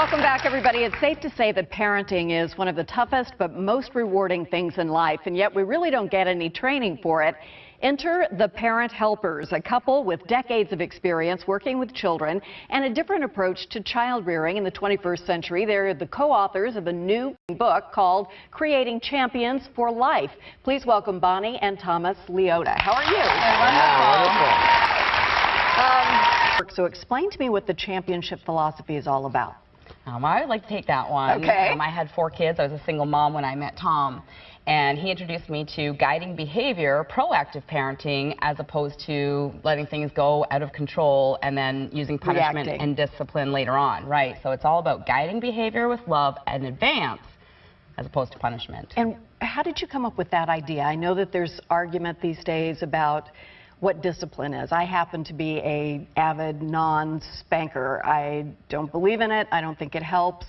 Welcome back, everybody. It's safe to say that parenting is one of the toughest but most rewarding things in life, and yet we really don't get any training for it. Enter the Parent Helpers, a couple with decades of experience working with children and a different approach to child rearing in the 21st century. They're the co-authors of a new book called Creating Champions for Life. Please welcome Bonnie and Thomas Leota. How are you? Wonderful. So explain to me what the championship philosophy is all about. I would like to take that one. Okay. I had 4 kids. I was a single mom when I met Tom. And he introduced me to guiding behavior, proactive parenting, as opposed to letting things go out of control and then using punishment and discipline later on. Right. So it's all about guiding behavior with love and advance as opposed to punishment. And how did you come up with that idea? I know that there's argument these days about what discipline is. I happen to be an avid non-spanker. I don't believe in it. I don't think it helps.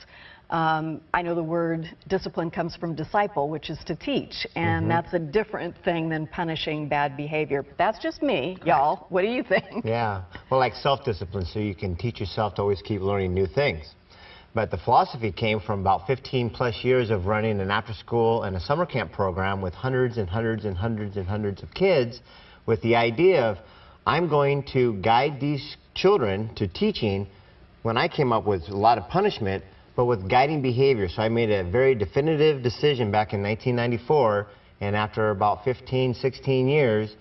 I know the word discipline comes from disciple, which is to teach, and that's a different thing than punishing bad behavior. But that's just me, y'all. What do you think? Yeah, well, like self-discipline, so you can teach yourself to always keep learning new things. But the philosophy came from about 15 plus years of running an after-school and a summer camp program with hundreds and hundreds and hundreds and hundreds of kids, with the idea of, I'm going to guide these children to teaching. When I came up with a lot of punishment, but with guiding behavior. So I made a very definitive decision back in 1994, and after about 15, 16 years,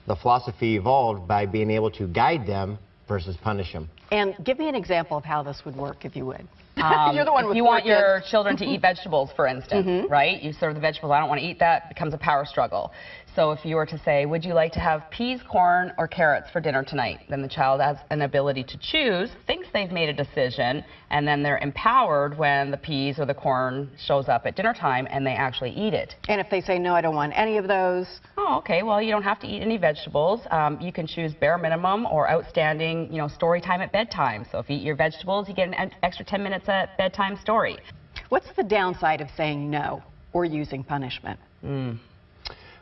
the philosophy evolved by being able to guide them versus punish them. And give me an example of how this would work, if you would. You're the one with you want your children to eat vegetables, for instance, right? You serve the vegetables, I don't want to eat that, it becomes a power struggle. So if you were to say, would you like to have peas, corn, or carrots for dinner tonight? Then the child has an ability to choose, thinks they've made a decision, and then they're empowered when the peas or the corn shows up at dinner time and they actually eat it. And if they say, no, I don't want any of those? Oh, okay, well, you don't have to eat any vegetables. You can choose bare minimum or outstanding, story time at bedtime. So if you eat your vegetables, you get an extra 10 minutes at bedtime story. What's the downside of saying no or using punishment?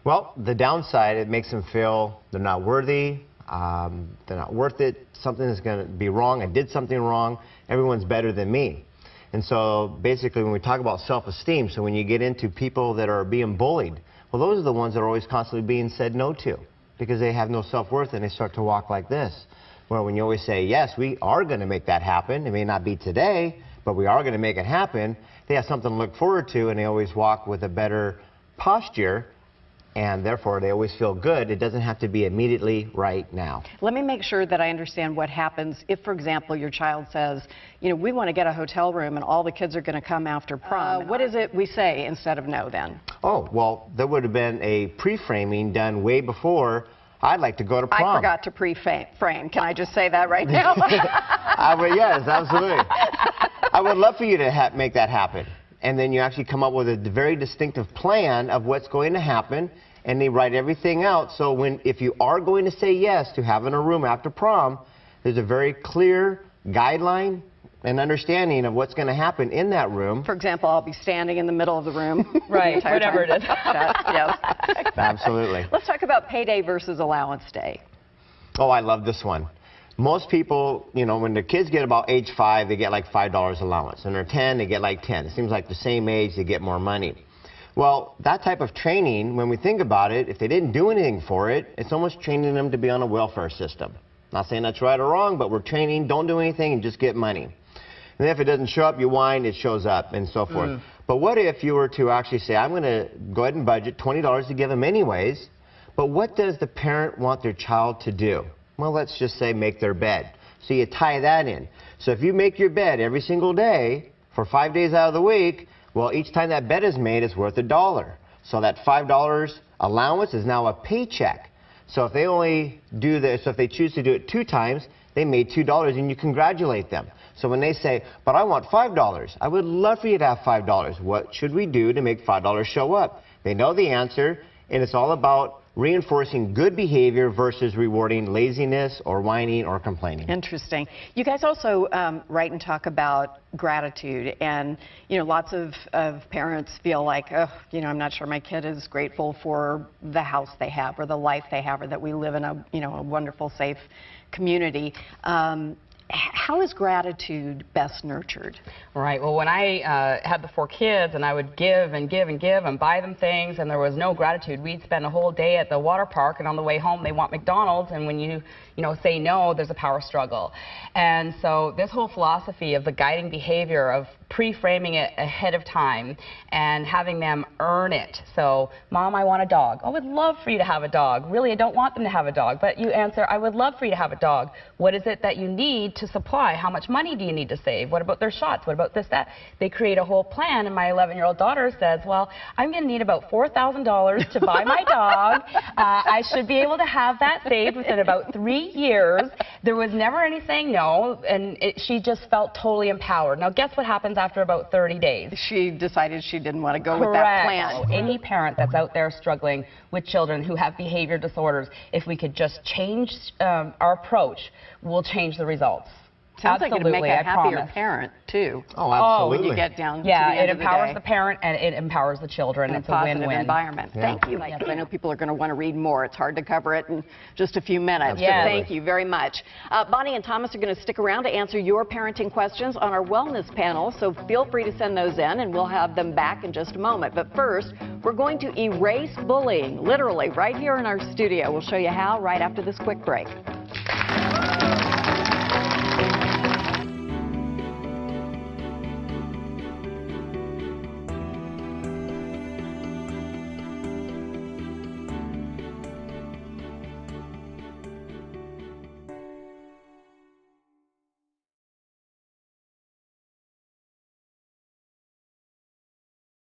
Well, the downside, it makes them feel they're not worthy, they're not worth it, something is going to be wrong, I did something wrong, everyone's better than me. And so basically when we talk about self-esteem, so when you get into people that are being bullied, well, those are the ones that are always constantly being said no to because they have no self-worth and they start to walk like this. Well, when you always say, yes, we are going to make that happen, it may not be today, but we are going to make it happen, they have something to look forward to and they always walk with a better posture. And therefore, they always feel good. It doesn't have to be immediately right now. Let me make sure that I understand what happens if, for example, your child says, we want to get a hotel room and all the kids are going to come after prom. What is it we say instead of no then? Oh, well, there would have been a pre-framing done way before. I'd like to go to prom. I forgot to pre-frame. Can I just say that right now? Yes, absolutely. I would love for you to make that happen. And then you actually come up with a very distinctive plan of what's going to happen, and they write everything out. So if you are going to say yes to having a room after prom, there's a very clear guideline and understanding of what's going to happen in that room. For example, I'll be standing in the middle of the room. Right, whatever it is. Yes. Absolutely. Let's talk about payday versus allowance day. Oh, I love this one. Most people, when the kids get about age 5, they get like $5 allowance. When they're 10, they get like 10. It seems like the same age, they get more money. Well, that type of training, when we think about it, if they didn't do anything for it, it's almost training them to be on a welfare system. Not saying that's right or wrong, but we're training, don't do anything and just get money. And then if it doesn't show up, you whine, it shows up, and so forth. But what if you were to actually say, I'm going to go ahead and budget $20 to give them anyways, but what does the parent want their child to do? Well, let's just say make their bed. So you tie that in. So if you make your bed every single day for 5 days out of the week, well, each time that bed is made, it's worth $1. So that $5 allowance is now a paycheck. So if they only do this, so if they choose to do it 2 times, they made $2 and you congratulate them. So when they say, but I want $5, I would love for you to have $5. What should we do to make $5 show up? They know the answer, and it's all about reinforcing good behavior versus rewarding laziness or whining or complaining. Interesting. You guys also write and talk about gratitude, and lots of parents feel like, oh, I'm not sure my kid is grateful for the house they have or the life they have or that we live in a a wonderful, safe community. How is gratitude best nurtured? Right. Well, when I had the 4 kids and I would give and give and give and buy them things and there was no gratitude, we'd spend a whole day at the water park and on the way home they want McDonald's, and when you say no, there's a power struggle. And so this whole philosophy of the guiding behavior of pre-framing it ahead of time and having them earn it. So, Mom, I want a dog. Oh, I would love for you to have a dog. Really, I don't want them to have a dog. But you answer, I would love for you to have a dog. What is it that you need to supply? How much money do you need to save? What about their shots? What about this, that? They create a whole plan, and my 11-year-old daughter says, well, I'm going to need about $4,000 to buy my dog. I should be able to have that saved within about 3 years. There was never any saying no, and she just felt totally empowered. Now, guess what happens after about 30 days? She decided she didn't want to go Correct. with that plan. Any parent that's out there struggling with children who have behavior disorders, if we could just change our approach, we'll change the results. Sounds like it'd make a happier promise. parent, too. Oh, absolutely. When you get down to the Yeah, end it of empowers the the parent and it empowers the children. and It's a a positive win-win environment. Yeah. Thank you. Yes, I know people are going to want to read more. It's hard to cover it in just a few minutes. Yes. But thank you very much. Bonnie and Thomas are going to stick around to answer your parenting questions on our wellness panel, so feel free to send those in, and we'll have them back in just a moment. But first, we're going to erase bullying, literally, right here in our studio. We'll show you how right after this quick break.